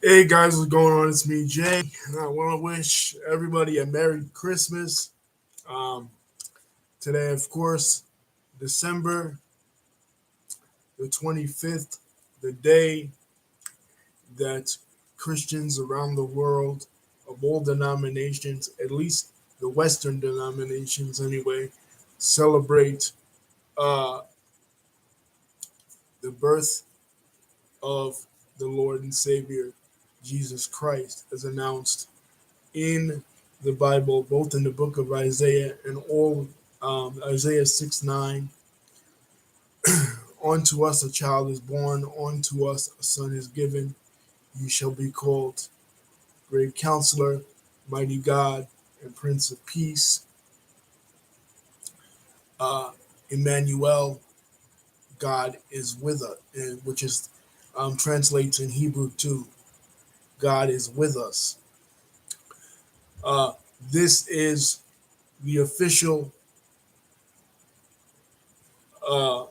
Hey guys, what's going on? It's me, Jay. And I want to wish everybody a Merry Christmas. Um, Today, of course, December the 25th, the day that Christians around the world of all denominations, at least the Western denominations anyway, celebrate uh, the birth of the Lord and Savior, Jesus Christ, as announced in the Bible, both in the book of Isaiah and all Isaiah 6:9. Unto us a child is born, unto us a son is given. You shall be called Great Counselor, Mighty God, and Prince of Peace. Uh, Emmanuel, God is with us, which is translates in Hebrew too. God is with us. Uh, this is the official uh,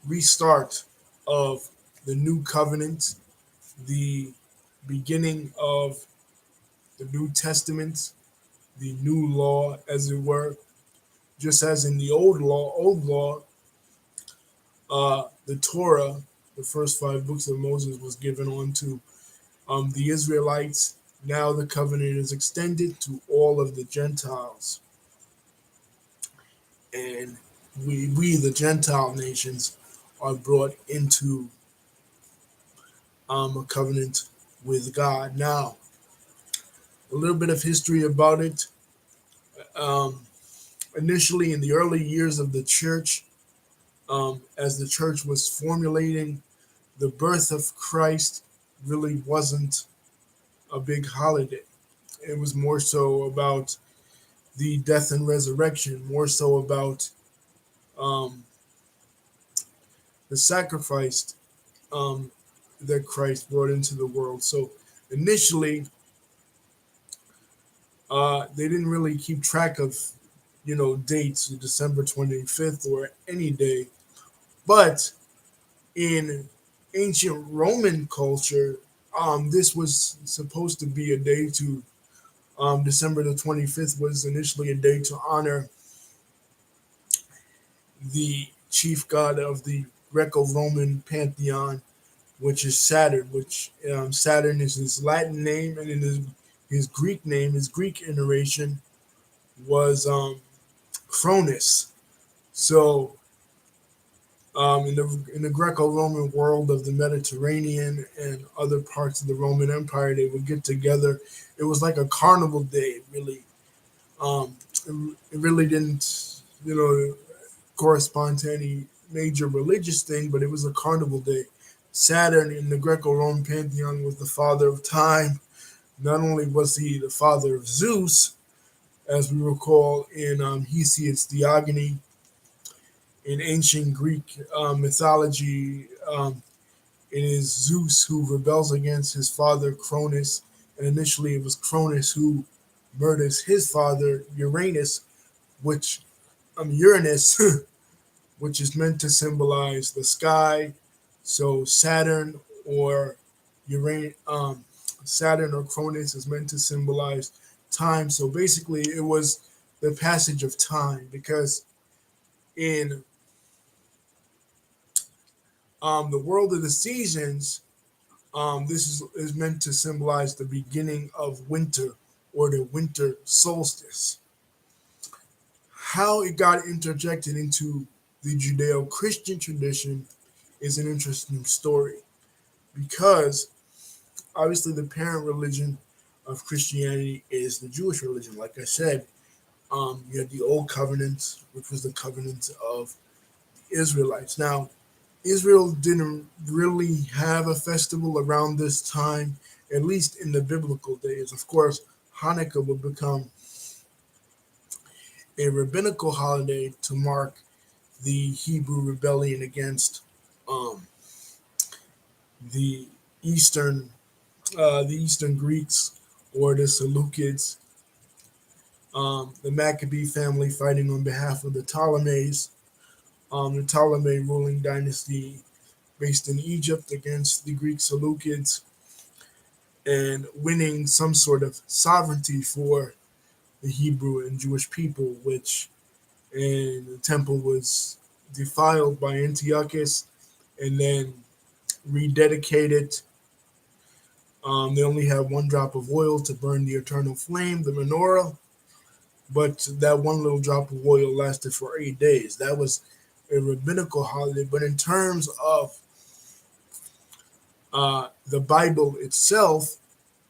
restart of the new covenant, the beginning of the New Testament, the new law, as it were. Just as in the old law, the Torah, the first five books of Moses, was given on to the Israelites. Now the covenant is extended to all of the Gentiles, and we the Gentile nations, are brought into a covenant with God. Now, a little bit of history about it. Um, Initially, in the early years of the church, as the church was formulating, the birth of Christ really wasn't a big holiday. It was more so about the death and resurrection, more so about um, the sacrifice um, that Christ brought into the world. So initially, they didn't really keep track of, dates, December 25th or any day. But in ancient Roman culture, this was supposed to be a day to, December the 25th was initially a day to honor the chief god of the Greco Roman pantheon, which is Saturn, which Saturn is his Latin name, and in his Greek name, his Greek iteration was Cronus. So in the Greco-Roman world of the Mediterranean and other parts of the Roman Empire, they would get together. It was like a carnival day, really. It really didn't, correspond to any major religious thing, but it was a carnival day. Saturn in the Greco-Roman pantheon was the father of time. Not only was he the father of Zeus, as we recall in Hesiod's Theogony, in ancient Greek mythology, it is Zeus who rebels against his father Cronus, and initially it was Cronus who murders his father Uranus, which Uranus, which is meant to symbolize the sky. So or Uranus, Saturn or Cronus is meant to symbolize time. So basically, it was the passage of time because in the world of the seasons, this is meant to symbolize the beginning of winter or the winter solstice. How it got interjected into the Judeo Christian tradition is an interesting story because obviously the parent religion of Christianity is the Jewish religion. Like I said, you had the Old Covenant, which was the covenant of the Israelites. Now, Israel didn't really have a festival around this time, at least in the biblical days. Of course, Hanukkah would become a rabbinical holiday to mark the Hebrew rebellion against um, the Eastern the Eastern Greeks or the Seleucids, the Maccabee family fighting on behalf of the Ptolemies, the Ptolemy ruling dynasty based in Egypt against the Greek Seleucids. and winning some sort of sovereignty for the Hebrew and Jewish people, which and the temple was defiled by Antiochus and then rededicated. They only had one drop of oil to burn the eternal flame, the menorah, but that one little drop of oil lasted for 8 days. That was a rabbinical holiday. But in terms of the Bible itself,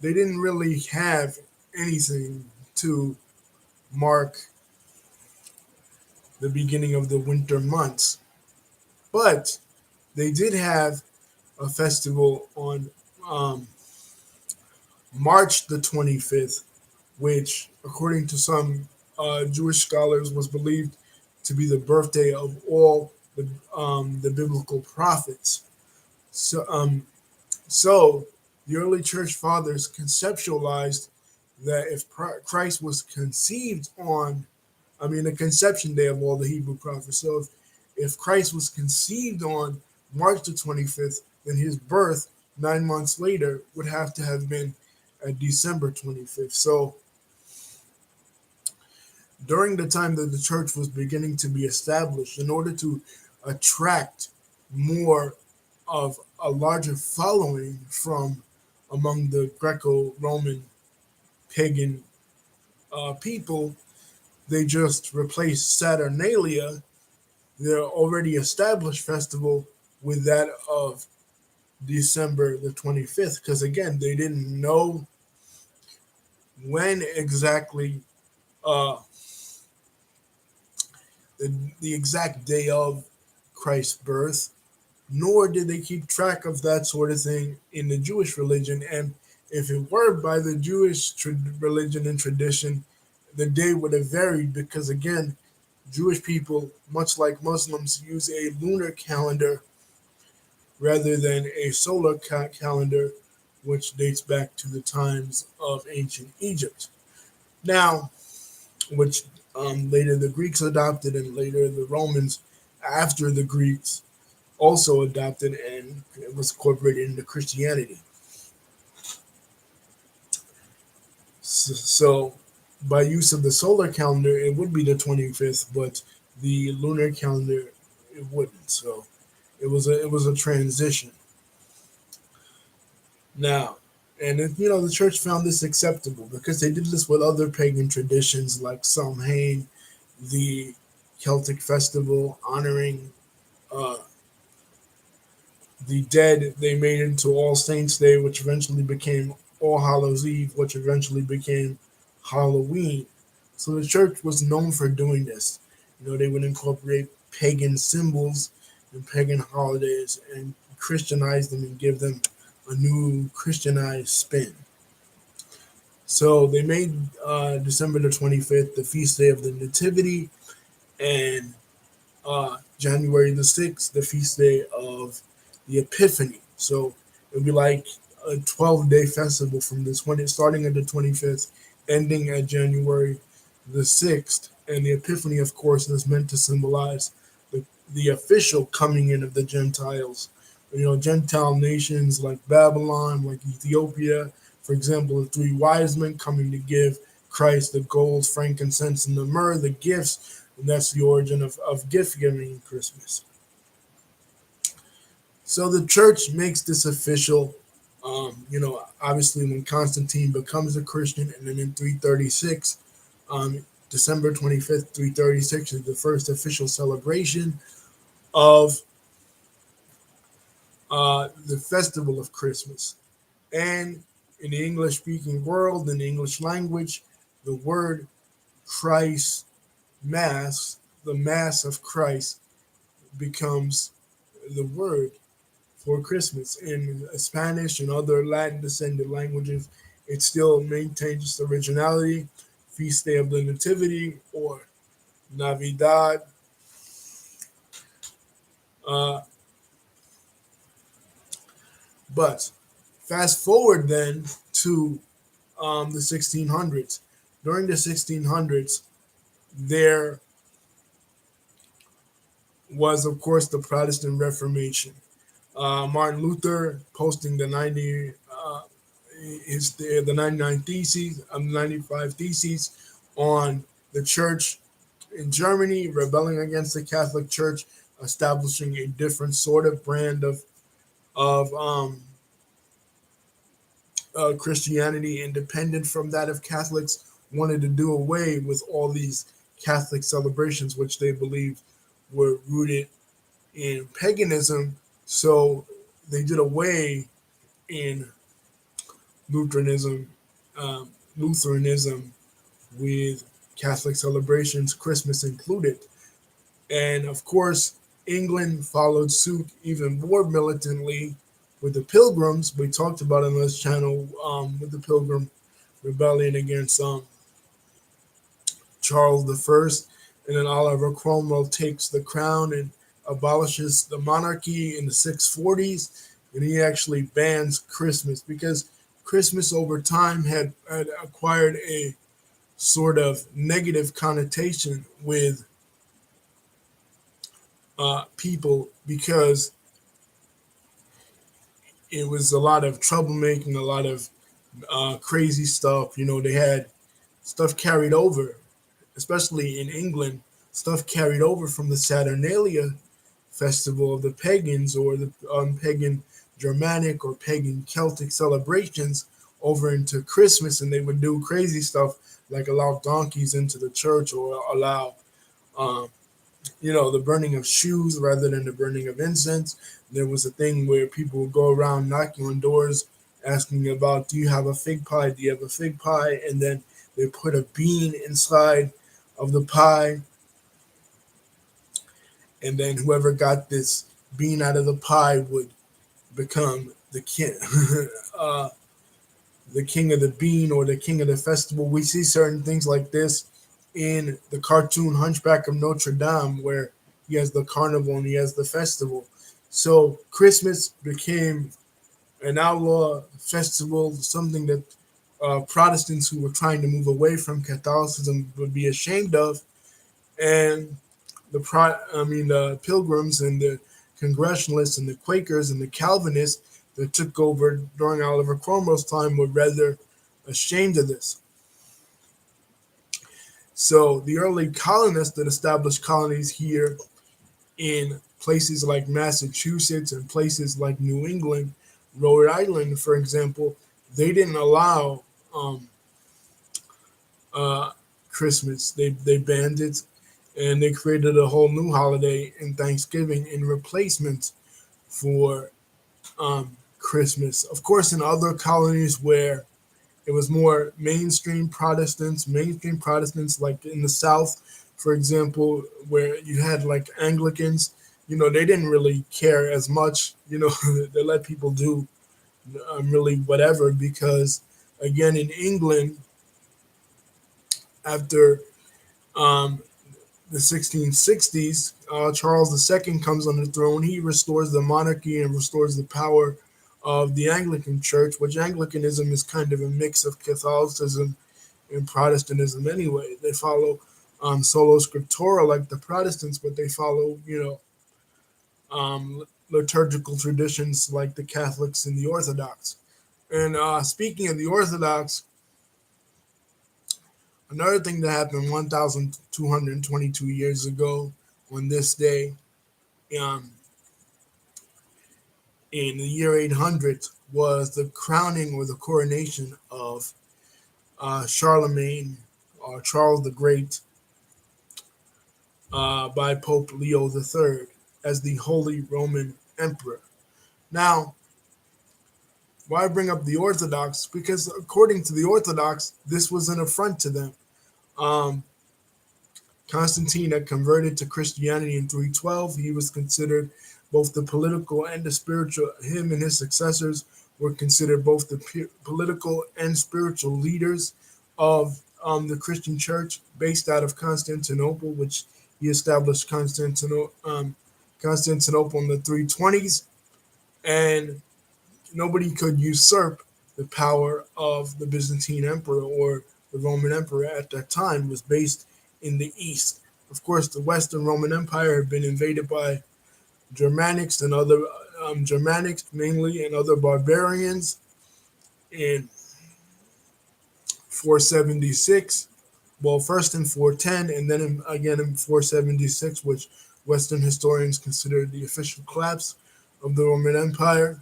they didn't really have anything to mark the beginning of the winter months. But they did have a festival on um, March the 25th, which, according to some Jewish scholars, was believed to be the birthday of all the biblical prophets. So, so the early church fathers conceptualized that if Christ was conceived on, I mean, the conception day of all the Hebrew prophets. So if Christ was conceived on March the 25th, then his birth 9 months later would have to have been December 25th. So during the time that the church was beginning to be established, in order to attract more of a larger following from among the Greco-Roman pagan people, they just replaced Saturnalia, their already established festival, with that of December the 25th. Because again, they didn't know when exactly uh, the exact day of Christ's birth, nor did they keep track of that sort of thing in the Jewish religion. And if it were by the Jewish religion and tradition, the day would have varied because, again, Jewish people, much like Muslims, use a lunar calendar rather than a solar calendar, which dates back to the times of ancient Egypt. Now, which later the Greeks adopted, and later the Romans, after the Greeks, also adopted, and it was incorporated into Christianity. So by use of the solar calendar, it would be the 25th, but the lunar calendar, it wouldn't. So it was a transition. Now, and the church found this acceptable because they did this with other pagan traditions like Samhain, the Celtic festival honoring uh, the dead. They made into All Saints Day, which eventually became All Hallows Eve, which eventually became Halloween. So the church was known for doing this. They would incorporate pagan symbols and pagan holidays and Christianize them and give them a new Christianized spin. So they made December the 25th the feast day of the Nativity, and January the 6th, the feast day of the Epiphany. So it'll be like a 12-day festival from this one, starting at the 25th, ending at January the 6th. And the Epiphany, of course, is meant to symbolize the official coming in of the Gentiles. Gentile nations like Babylon, like Ethiopia, for example, the three wise men coming to give Christ the gold, frankincense, and the myrrh, the gifts, and that's the origin of gift giving in Christmas. So the church makes this official. Obviously, when Constantine becomes a Christian, and then in 336, December 25th, 336 is the first official celebration of the festival of Christmas. And in the English speaking world, in the English language, the word Christ Mass, the Mass of Christ, becomes the word for Christmas. In Spanish and other Latin descended languages, it still maintains its originality, Feast Day of the Nativity or Navidad. Uh, but fast forward then to the 1600s. During the 1600s, there was, of course, the Protestant Reformation. Martin Luther posting the 90 the 99 theses, 95 theses on the church in Germany, rebelling against the Catholic Church, establishing a different sort of brand of Christianity, independent from that of Catholics, wanted to do away with all these Catholic celebrations, which they believed were rooted in paganism. So they did away in Lutheranism, Lutheranism with Catholic celebrations, Christmas included. And of course, England followed suit even more militantly with the Pilgrims. We talked about on this channel with the Pilgrim Rebellion against Charles I. And then Oliver Cromwell takes the crown and abolishes the monarchy in the 640s. And he actually bans Christmas because Christmas over time had acquired a sort of negative connotation with people because it was a lot of troublemaking, a lot of crazy stuff. You know, they had stuff carried over, especially in England, stuff carried over from the Saturnalia festival of the pagans or the pagan Germanic or pagan Celtic celebrations over into Christmas, and they would do crazy stuff like allow donkeys into the church or allow um, the burning of shoes rather than the burning of incense. There was a thing where people would go around knocking on doors asking about, do you have a fig pie? Do you have a fig pie? And then they put a bean inside of the pie. And then whoever got this bean out of the pie would become the king, uh, the king of the bean or the king of the festival. We see certain things like this in the cartoon Hunchback of Notre Dame, where he has the carnival and he has the festival. So Christmas became an outlaw festival, something that Protestants who were trying to move away from Catholicism would be ashamed of, and the Pilgrims and the Congregationalists and the Quakers and the Calvinists that took over during Oliver Cromwell's time were rather ashamed of this. So the early colonists that established colonies here in places like Massachusetts and places like New England, Rhode Island, for example, they didn't allow uh, Christmas. They banned it, and they created a whole new holiday in Thanksgiving in replacement for Christmas. Of course, in other colonies where it was more mainstream Protestants, like in the South, for example, where you had like Anglicans, they didn't really care as much. They let people do really whatever because, again, in England, after um, the 1660s, Charles II comes on the throne. He restores the monarchy and restores the power of the Anglican Church, which Anglicanism is kind of a mix of Catholicism and Protestantism anyway. They follow solo scriptura like the Protestants, but they follow, liturgical traditions like the Catholics and the Orthodox. And speaking of the Orthodox, another thing that happened 1,222 years ago on this day, um, in the year 800, was the crowning or the coronation of Charlemagne or Charles the Great by Pope Leo III as the Holy Roman Emperor. Now, why bring up the Orthodox? Because according to the Orthodox, this was an affront to them. Um, Constantine had converted to Christianity in 312. He was considered both the political and the spiritual. Him and his successors were considered both the political and spiritual leaders of the Christian Church, based out of Constantinople, which he established Constantinople in the 320s, and nobody could usurp the power of the Byzantine emperor or the Roman emperor at that time. It was based in the east. Of course, the Western Roman Empire had been invaded by Germanics and other Germanics mainly and other barbarians. in 476. Well, first in 410, and then again in 476, which Western historians consider the official collapse of the Roman Empire.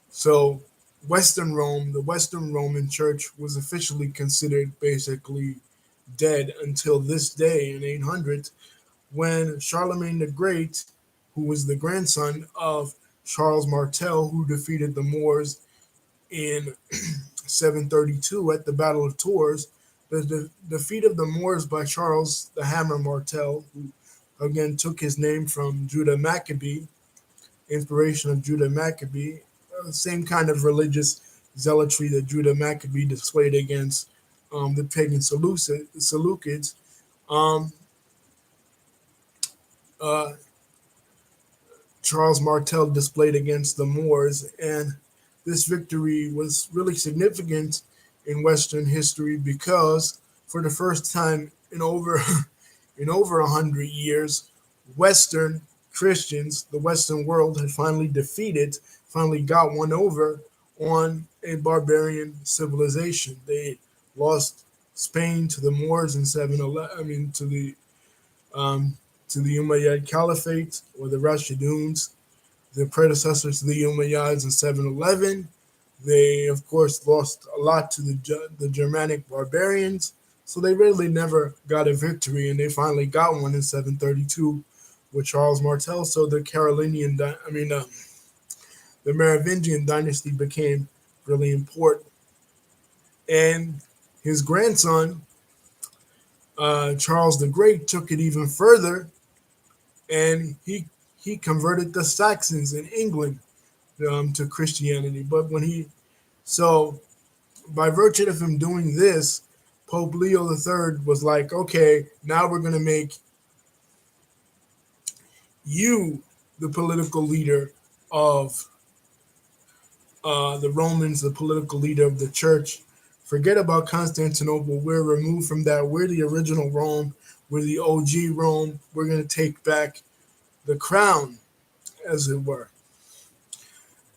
So, Western Rome, the Western Roman Church, was officially considered basically dead until this day in 800, when Charlemagne the Great, who was the grandson of Charles Martel, who defeated the Moors in 732 at the Battle of Tours, the defeat of the Moors by Charles the Hammer Martel, who again took his name from Judah Maccabee, inspiration of Judah Maccabee, same kind of religious zealotry that Judah Maccabee displayed against the pagan Seleucids. Um, uh, Charles Martel displayed against the Moors, and this victory was really significant in Western history because, for the first time in over in over 100 years, Western Christians, the Western world, had finally got one over on a barbarian civilization. They lost Spain to the Moors in 711. I mean, um, to the Umayyad Caliphate or the Rashiduns, the predecessors to the Umayyads in 711. They, of course, lost a lot to the Germanic barbarians, so they really never got a victory, and they finally got one in 732 with Charles Martel. So the Merovingian dynasty became really important, and his grandson Charles the Great took it even further, and he converted the Saxons in England to Christianity. But when he so by virtue of him doing this, Pope Leo III was like, okay, now we're going to make you the political leader of the Romans, the political leader of the church. Forget about Constantinople. We're removed from that. We're the original Rome. We're the OG Rome. We're going to take back the crown, as it were.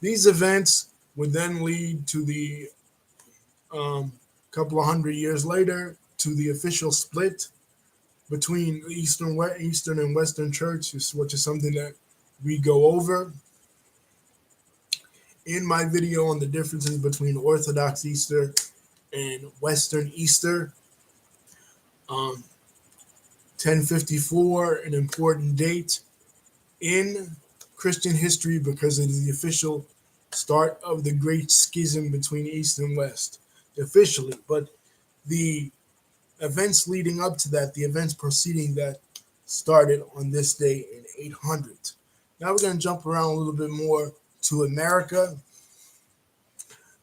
These events would then lead to the couple of 100 years later to the official split between Eastern and Western Church, which is something that we go over in my video on the differences between Orthodox Easter and Western Easter. 1054, an important date in Christian history because it is the official start of the Great Schism between East and West, officially. But the events leading up to that, the events preceding that, started on this day in 800. Now we're going to jump around a little bit more to America.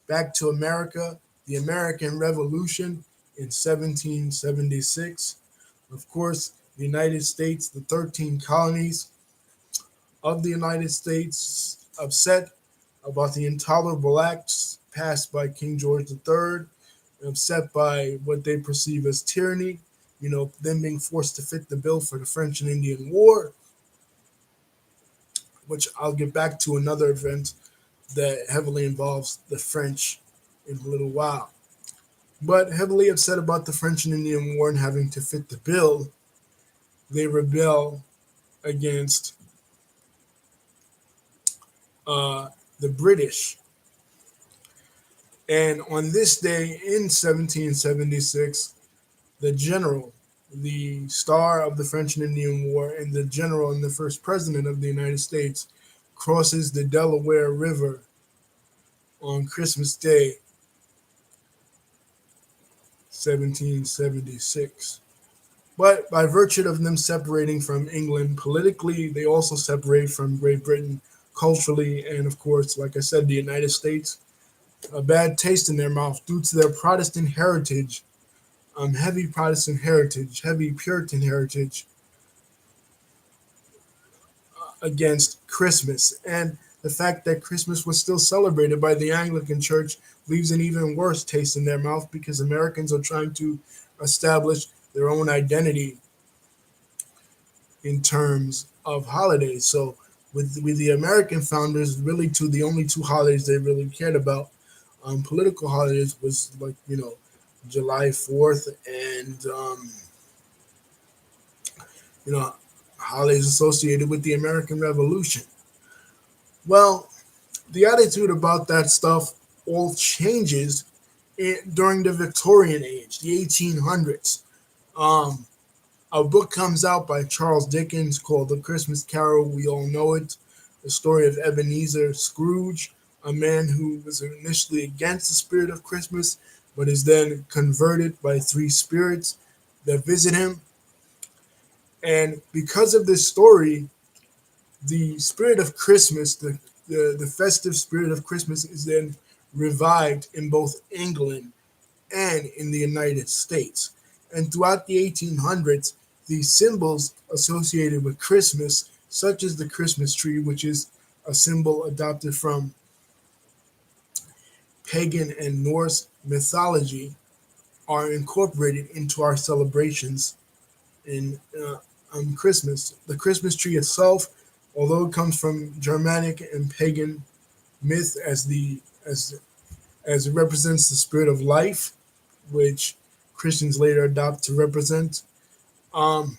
Back to America, the American Revolution in 1776. Of course, the United States, the 13 colonies of the United States, upset about the intolerable acts passed by King George III, upset by what they perceive as tyranny, them being forced to fit the bill for the French and Indian War, which I'll get back to another event that heavily involves the French in a little while. But heavily upset about the French and Indian War and having to fit the bill, they rebel against the British. And on this day in 1776, the general, the star of the French and Indian War, and the general and the first president of the United States crosses the Delaware River on Christmas Day, 1776. But by virtue of them separating from England politically, they also separate from Great Britain culturally, and of course, like I said, the United States, a bad taste in their mouth due to their Protestant heritage, heavy Protestant heritage, heavy Puritan heritage against Christmas. And the fact that Christmas was still celebrated by the Anglican Church leaves an even worse taste in their mouth because Americans are trying to establish their own identity in terms of holidays. So with the American founders, really the only two holidays they really cared about political holidays was like July 4th and you know holidays associated with the American Revolution. Well, the attitude about that stuff all changes during the Victorian age, the 1800s. Um, a book comes out by Charles Dickens called The Christmas Carol. We all know it. The story of Ebenezer Scrooge, a man who was initially against the spirit of Christmas, but is then converted by three spirits that visit him. And because of this story, the spirit of Christmas, the festive spirit of Christmas, is then revived in both England and in the United States. And throughout the 1800s, the symbols associated with Christmas, such as the Christmas tree, which is a symbol adopted from pagan and Norse mythology, are incorporated into our celebrations in on Christmas. The Christmas tree itself, although it comes from Germanic and pagan myth as it represents the spirit of life, which Christians later adopt to represent um,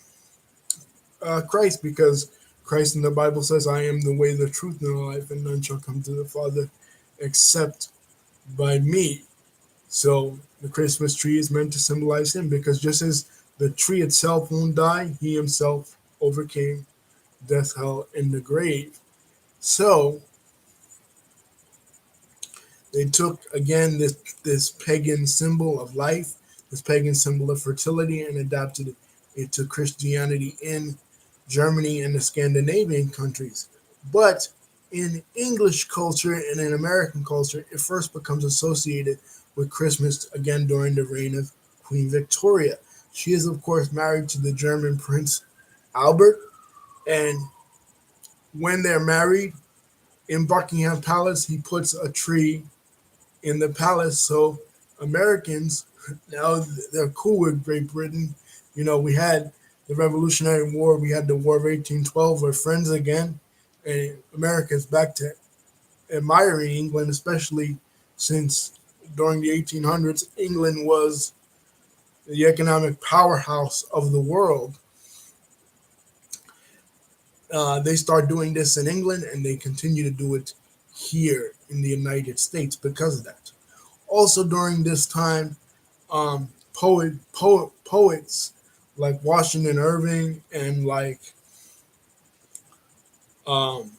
Christ, because Christ in the Bible says, "I am the way, the truth, and the life, and none shall come to the Father except by me." So the Christmas tree is meant to symbolize him, because just as the tree itself won't die, he himself overcame death, hell, and the grave. So they took again this pagan symbol of life, this pagan symbol of fertility, and adapted it to Christianity in Germany and the Scandinavian countries. But in English culture and in American culture, it first becomes associated with Christmas again during the reign of Queen Victoria. She is, of course, married to the German Prince Albert, and when they're married in Buckingham Palace, he puts a tree in the palace. So Americans now they're cool with Great Britain. We had the Revolutionary War, we had the War of 1812. We're friends again, and America's back to admiring England, especially since during the 1800s, England was the economic powerhouse of the world. They start doing this in England, and they continue to do it here in the United States because of that. Also, during this time, poets like Washington Irving and like um,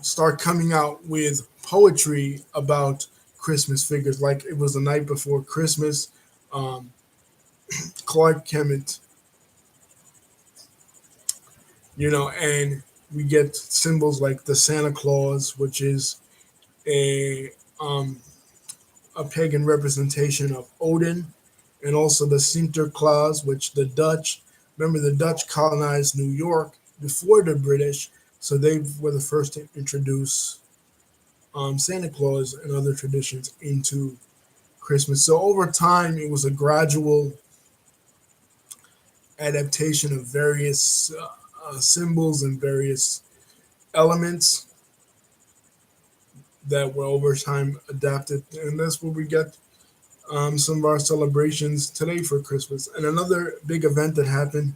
start coming out with poetry about Christmas figures. Like it was the night before Christmas. Um, Clark Kent, and we get symbols like the Santa Claus, which is a um, a pagan representation of Odin, and also the Sinterklaas, which the Dutch, remember the Dutch colonized New York before the British, so they were the first to introduce Santa Claus and other traditions into Christmas. So over time, it was a gradual adaptation of various symbols and various elements that were over time adapted, and that's where we get some of our celebrations today for Christmas. And another big event that happened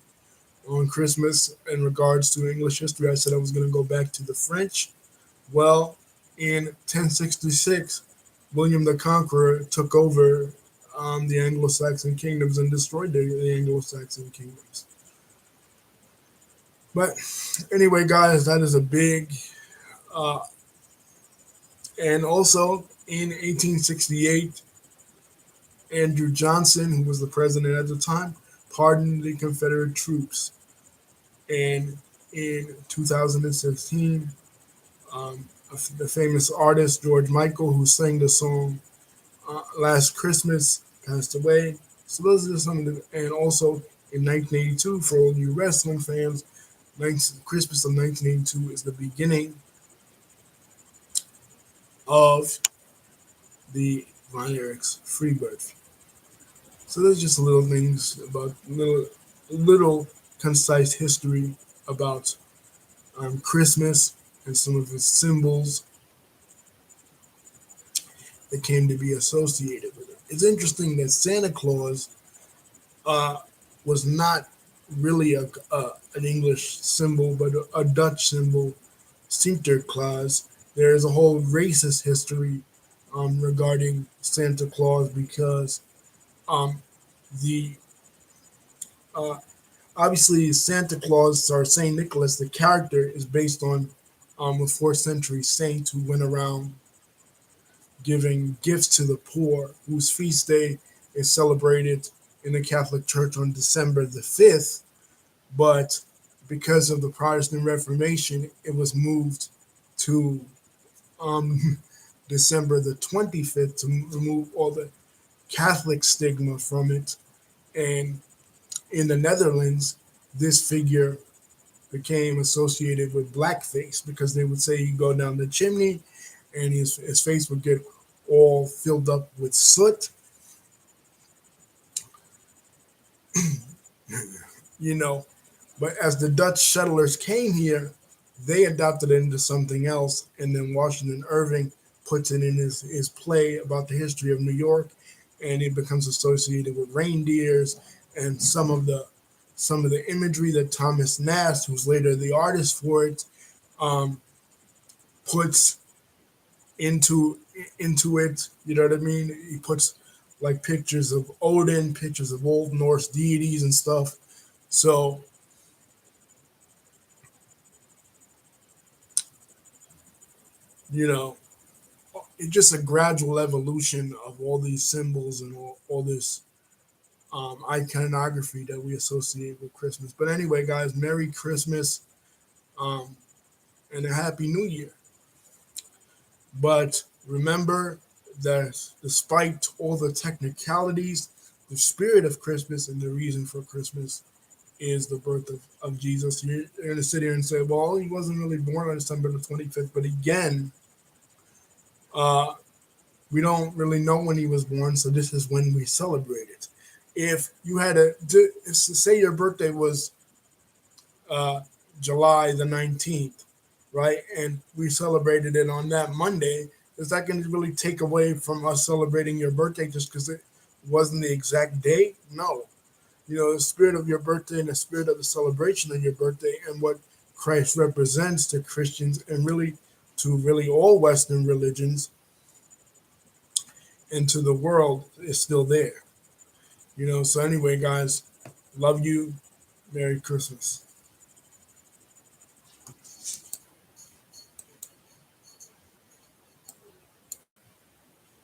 on Christmas in regards to English history, I said I was going to go back to the French. Well, in 1066, William the Conqueror took over the Anglo-Saxon kingdoms and destroyed the Anglo-Saxon kingdoms. But anyway, guys, that is a big. Uh, and also in 1868, Andrew Johnson, who was the president at the time, pardoned the Confederate troops. And in 2016, um, the famous artist George Michael, who sang the song Last Christmas, passed away. So those are some of the, and also in 1982, for all you wrestling fans, Christmas of 1982 is the beginning of the Von Erich's Freebird. So there's just little things about little concise history about Christmas and some of its symbols. that came to be associated with it. It's interesting that Santa Claus uh, was not really an English symbol, but a Dutch symbol, Sinterklaas. There is a whole racist history regarding Santa Claus because um, the uh, obviously Santa Claus or Saint Nicholas, the character is based on a fourth century saint who went around giving gifts to the poor, whose feast day is celebrated in the Catholic Church on December the 5th. But because of the Protestant Reformation, it was moved to um, December the 25th to remove all the Catholic stigma from it. And in the Netherlands, this figure became associated with blackface because they would say he'd go down the chimney and his face would get all filled up with soot, you know. But as the Dutch settlers came here, they adopted it into something else. And then Washington Irving puts it in his play about the history of New York, and it becomes associated with reindeers and some of the imagery that Thomas Nast, who's later the artist for it, um, puts into into it. You know what I mean? He puts like pictures of Odin, pictures of old Norse deities and stuff. So you know, it's just a gradual evolution of all these symbols and all this iconography that we associate with Christmas. But anyway, guys, Merry Christmas um, and a Happy New Year. But remember that despite all the technicalities, the spirit of Christmas and the reason for Christmas is the birth of Jesus. You're going to sit here and say, well, he wasn't really born on December the 25th. But again, uh, we don't really know when he was born, so this is when we celebrate it. If you had say your birthday was uh, July the 19th, right? And we celebrated it on that Monday. Is that going to really take away from us celebrating your birthday just because it wasn't the exact date? No. You know, the spirit of your birthday and the spirit of the celebration of your birthday and what Christ represents to Christians and really to really all Western religions and to the world is still there. You know, so anyway, guys, love you. Merry Christmas.